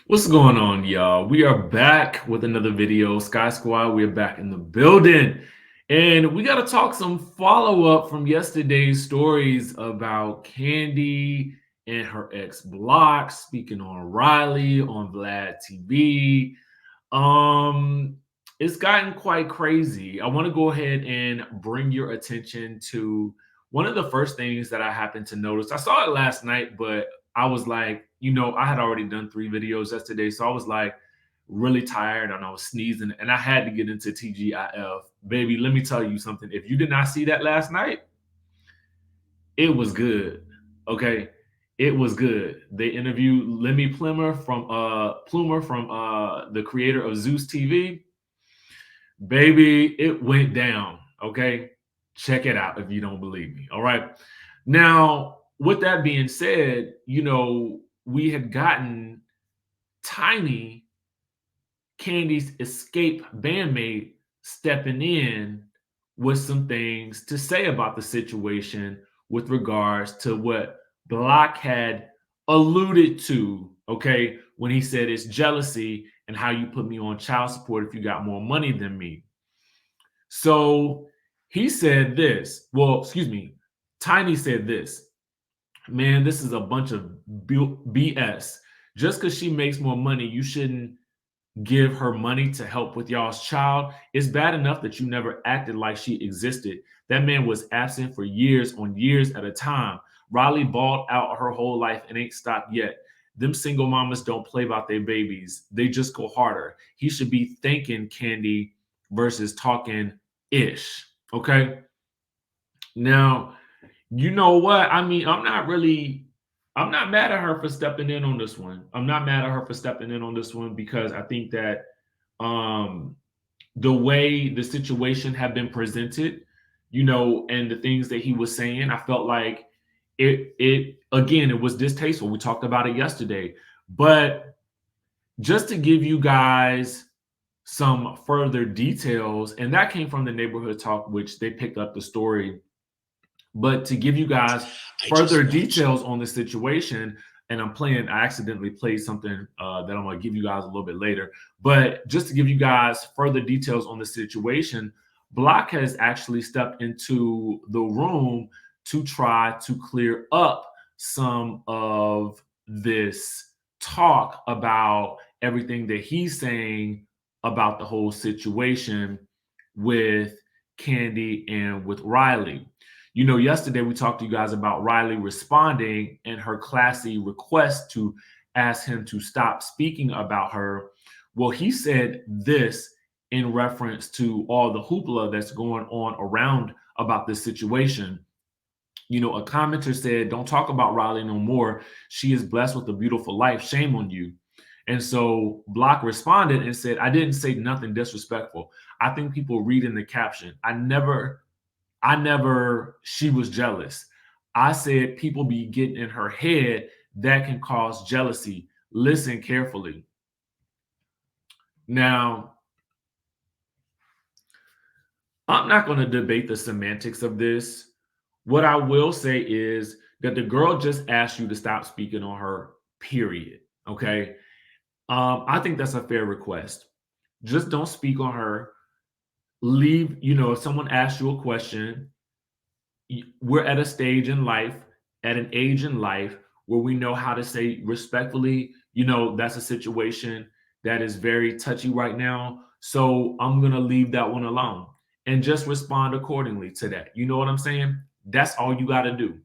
What's going on, y'all? We are back with another video. Sky Squad, we are back in the building. And we got to talk some follow-up from yesterday's stories about Kandi and her ex Block, speaking on Riley on Vlad TV. Um, it's gotten quite crazy. I want to go ahead and bring your attention to one of the first things that I happened to notice. I saw it last night, but I was like, I had already done 3 videos yesterday, so I was like really tired and I was sneezing and I had to get into TGIF. Baby, let me tell you something. If you did not see that last night, it was good. Okay. It was good. They interviewed Lemmy Plumer from the creator of Zeus TV. Baby, it went down. Okay. Check it out if you don't believe me. All right. Now, with that being said, we had gotten Tiny, Kandi'S escape bandmate, stepping in with some things to say about the situation with regards to what Block had alluded to, okay, when he said it's jealousy and how you put me on child support if you got more money than me. So he said this. Well, excuse me. Tiny said this. Man, this is a bunch of BS. Just because she makes more money, you shouldn't give her money to help with y'all's child. It's bad enough that you never acted like she existed. That man was absent for years on years at a time. Riley balled out her whole life and ain't stopped yet. Them single mamas don't play about their babies. They just go harder. He should be thanking Kandi versus talking ish. Okay. Now, you know what? I mean, I'm not mad at her for stepping in on this one. I'm not mad at her for stepping in on this one because I think that um the way the situation had been presented, and the things that he was saying, I felt like it again, it was distasteful. We talked about it yesterday. But just to give you guys some further details, and that came from the neighborhood talk, which they picked up the story. But to give you guys further details on the situation, and I accidentally played something that I'm going to give you guys a little bit later. But just to give you guys further details on the situation, Block has actually stepped into the room to try to clear up some of this talk about everything that he's saying about the whole situation with Kandi and with Riley. Yesterday we talked to you guys about Riley responding and her classy request to ask him to stop speaking about her. Well, he said this in reference to all the hoopla that's going on around about this situation. A commenter said, "Don't talk about Riley no more. She is blessed with a beautiful life. Shame on you." And so Block responded and said, "I didn't say nothing disrespectful. I think people read in the caption. She was jealous. I said people be getting in her head that can cause jealousy. Listen carefully." Now, I'm not going to debate the semantics of this. What I will say is that the girl just asked you to stop speaking on her, period. Okay. I think that's a fair request. Just don't speak on her. Leave, if someone asks you a question, we're at a stage in life, at an age in life where we know how to say respectfully, that's a situation that is very touchy right now. So I'm going to leave that one alone and just respond accordingly to that. You know what I'm saying? That's all you got to do.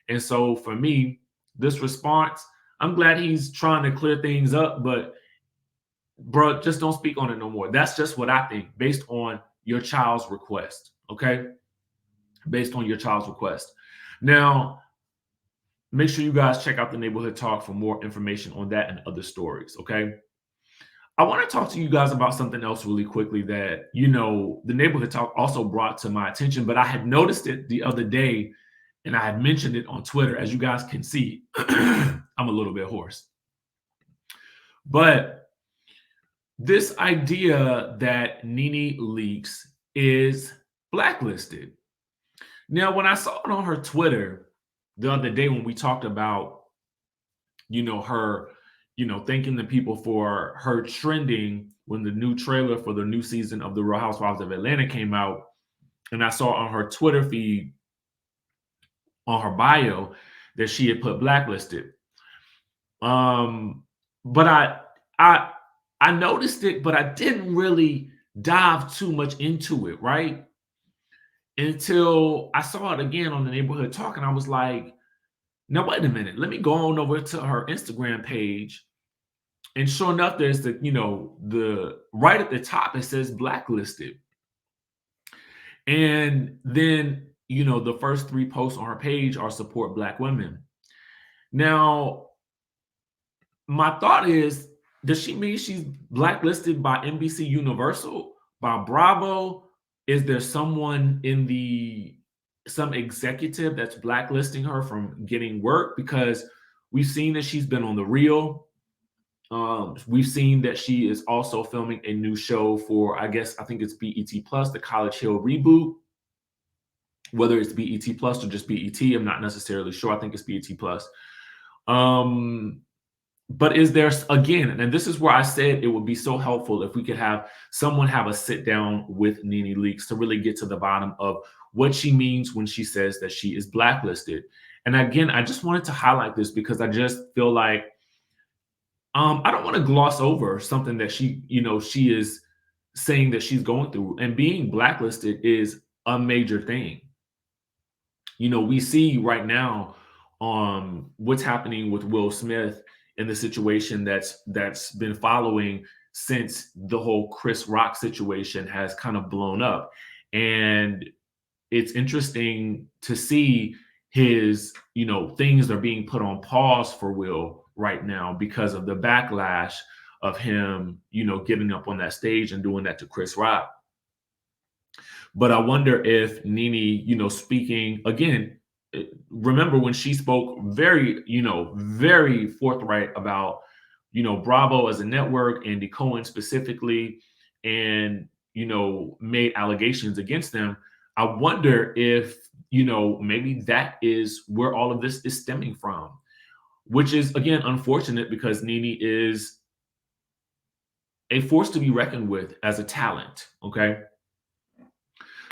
And so for me, this response, I'm glad he's trying to clear things up, but bro, just don't speak on it no more. That's just what I think based on your child's request. Okay. Based on your child's request. Now, make sure you guys check out the Neighborhood Talk for more information on that and other stories, okay? I want to talk to you guys about something else really quickly that, the Neighborhood Talk also brought to my attention, but I had noticed it the other day and I had mentioned it on Twitter. As you guys can see, I'm a little bit hoarse. But this idea that Nene leaks is blacklisted. Now, when I saw it on her Twitter the other day when we talked about, her thanking the people for her trending when the new trailer for the new season of The Real Housewives of Atlanta came out. And I saw on her Twitter feed, on her bio, that she had put blacklisted. But I I noticed it, but I didn't really dive too much into it, right? Until I saw it again on the Neighborhood Talk, and I was like, now wait a minute, let me go on over to her Instagram page. And sure enough, there's the right at the top, it says blacklisted. And then, the first 3 posts on her page are support Black women. Now, my thought is, does she mean she's blacklisted by NBC Universal, by Bravo? Is there someone some executive that's blacklisting her from getting work? Because we've seen that she's been on The Real. We've seen that she is also filming a new show for, I think it's BET Plus, the College Hill reboot. Whether it's BET Plus or just BET, I'm not necessarily sure. I think it's BET Plus. But is there, again, and this is where I said it would be so helpful if we could have someone have a sit down with Nene Leakes to really get to the bottom of what she means when she says that she is blacklisted. And again, I just wanted to highlight this because I just feel like I don't want to gloss over something that she is saying that she's going through. And being blacklisted is a major thing. We see right now what's happening with Will Smith in the situation that's been following since the whole Chris Rock situation has kind of blown up. And it's interesting to see his, things are being put on pause for Will right now because of the backlash of him, getting up on that stage and doing that to Chris Rock. But I wonder if Nene, speaking again, remember when she spoke very, very forthright about, Bravo as a network, Andy Cohen specifically, and, made allegations against them. I wonder if, maybe that is where all of this is stemming from, which is, again, unfortunate because Nene is a force to be reckoned with as a talent. Okay.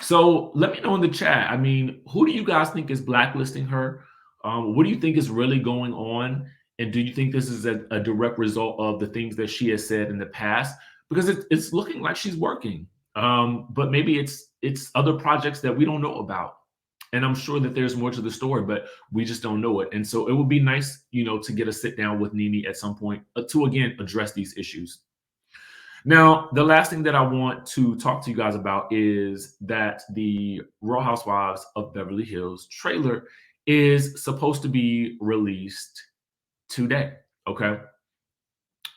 So let me know in the chat. I mean, who do you guys think is blacklisting her? What do you think is really going on? And do you think this is a direct result of the things that she has said in the past? Because it's looking like she's working, but maybe it's other projects that we don't know about. And I'm sure that there's more to the story, but we just don't know it. And so it would be nice, to get a sit down with Nene at some point to, again, address these issues. Now, the last thing that I want to talk to you guys about is that the Real Housewives of Beverly Hills trailer is supposed to be released today. Okay.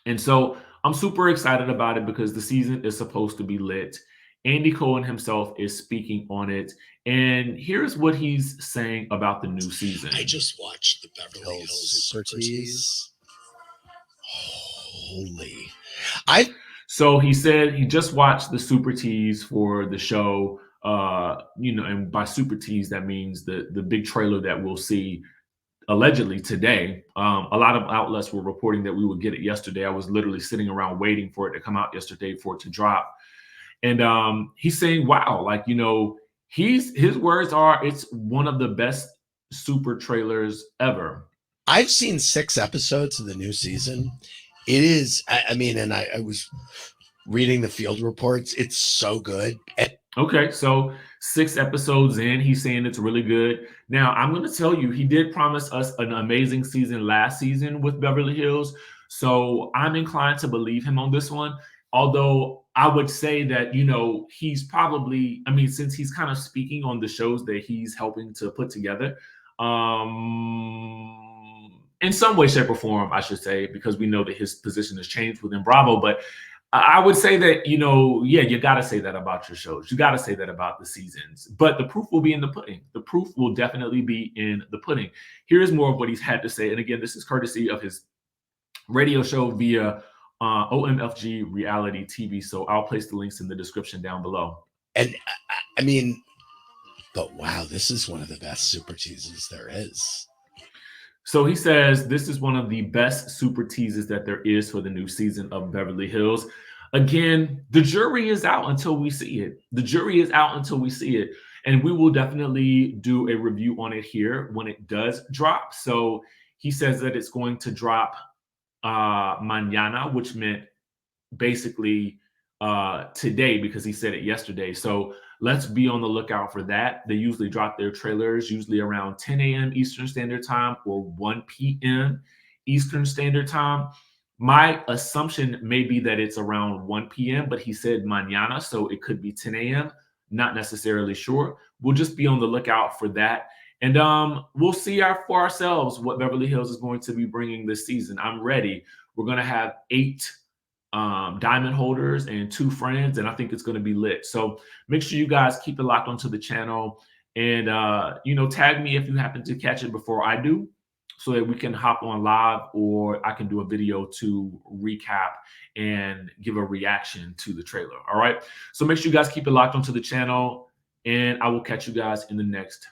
And so I'm super excited about it because the season is supposed to be lit. Andy Cohen himself is speaking on it. And here's what he's saying about the new season. I just watched the Beverly Hills Super Tease. Holy. So he said he just watched the Super Tease for the show. And by Super Tease, that means the big trailer that we'll see allegedly today. A lot of outlets were reporting that we would get it yesterday. I was literally sitting around waiting for it to come out yesterday for it to drop. And he's saying, wow, his words are, it's one of the best super trailers ever. I've seen 6 episodes of the new season. It is, I mean, and I was reading the field reports. It's so good. Okay, so 6 episodes in, he's saying it's really good. Now, I'm going to tell you, he did promise us an amazing season last season with Beverly Hills. So I'm inclined to believe him on this one. Although I would say that, he's probably, since he's kind of speaking on the shows that he's helping to put together, in some way, shape, or form, I should say, because we know that his position has changed within Bravo. But I would say that, you got to say that about your shows. You got to say that about the seasons. But the proof will be in the pudding. The proof will definitely be in the pudding. Here's more of what he's had to say. And again, this is courtesy of his radio show via OMFG Reality TV. So I'll place the links in the description down below. And but wow, this is one of the best super teases there is. So he says this is one of the best super teases that there is for the new season of Beverly Hills. Again, the jury is out until we see it. The jury is out until we see it. And we will definitely do a review on it here when it does drop. So he says that it's going to drop mañana, which meant basically today, because he said it yesterday. So let's be on the lookout for that. They usually drop their trailers usually around 10 a.m. Eastern Standard Time or 1 p.m. Eastern Standard Time. My assumption may be that it's around 1 p.m., but he said mañana, so it could be 10 a.m. Not necessarily sure. We'll just be on the lookout for that. And we'll see for ourselves what Beverly Hills is going to be bringing this season. I'm ready. We're going to have 8 diamond holders and 2 friends, and I think it's going to be lit. So make sure you guys keep it locked onto the channel, and tag me if you happen to catch it before I do, so that we can hop on live, or I can do a video to recap and give a reaction to the trailer. All right, so make sure you guys keep it locked onto the channel, and I will catch you guys in the next